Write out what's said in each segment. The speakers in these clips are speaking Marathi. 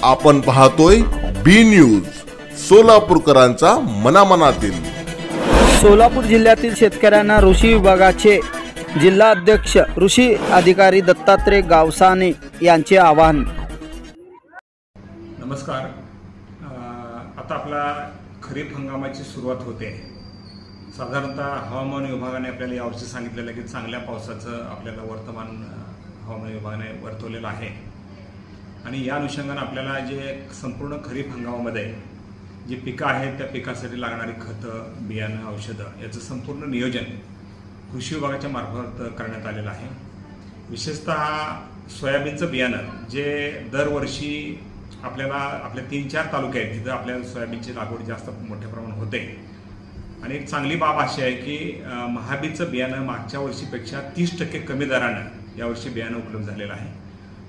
आपण पाहतोय बी न्यूज, सोलापूरकरांचा मनामनातील। सोलापूर जिल्ह्यातील शेतकऱ्यांना कृषी विभागाचे जिल्हा अध्यक्ष कृषी अधिकारी दत्तात्रय गावसाने यांचे आवाहन। नमस्कार। आता आपला खरीप हंगामाची सुरुवात होते। साधारणतः हवामान विभागाने आपल्याला यावर्षी सांगितलेलं आहे की चांगल्या पावसाचं आपल्याला वर्तमान हवामान विभागाने वर्तवलेलं आहे आणि या अनुषंगाने आपल्याला जे संपूर्ण खरीप हंगामामध्ये जी पिकं आहेत त्या पिकासाठी लागणारी खतं, बियाणं, औषधं याचं संपूर्ण नियोजन कृषी विभागाच्या मार्फत करण्यात आलेलं आहे। विशेषतः सोयाबीनचं बियाणं जे दरवर्षी आपल्याला आपल्या 3-4 तालुके आहेत जिथं आपल्या सोयाबीनची लागवड जास्त मोठ्या प्रमाणात होते आणि एक चांगली बाब अशी आहे की महाबीचं बियाणं मागच्या वर्षीपेक्षा 30% कमी दरानं यावर्षी बियाणं उपलब्ध झालेलं आहे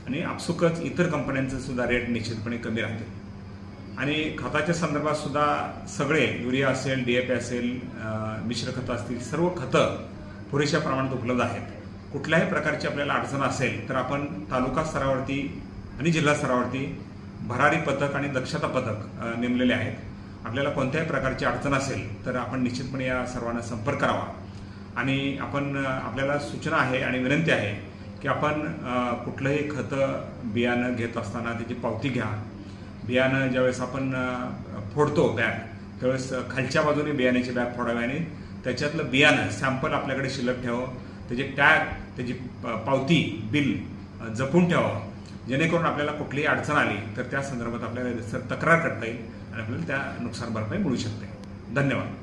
आणि आपसुकच इतर कंपन्यांचं सुद्धा रेट निश्चितपणे कमी राहतील आणि खताच्या संदर्भात सुद्धा सगळे युरिया असेल, DAP असेल, मिश्र खतं असतील, सर्व खतं पुरेशा प्रमाणात उपलब्ध आहेत। कुठल्याही प्रकारची आपल्याला अडचण असेल तर आपण तालुका स्तरावरती आणि जिल्हा स्तरावरती भरारी पथक आणि दक्षता पथक नेमलेले आहेत। आपल्याला कोणत्याही प्रकारची अडचण असेल तर आपण निश्चितपणे या सर्वांना संपर्क करावा आणि आपल्याला सूचना आहे आणि विनंती आहे की आपण कुठलंही खतं बियाणं घेत असताना त्याची पावती घ्या। बियाणं ज्यावेळेस आपण फोडतो बॅग त्यावेळेस खालच्या बाजूने बियाण्याची बॅग फोडावी आणि त्याच्यातलं बियाणं सॅम्पल आपल्याकडे शिल्लक ठेवावं, त्याचे टॅग, त्याची पावती, बिल जपून ठेवावं जेणेकरून आपल्याला कुठलीही अडचण आली तर त्या संदर्भात आपल्याला तक्रार करता येईल आणि आपल्याला त्या नुकसान भरपाई मिळू शकते। धन्यवाद।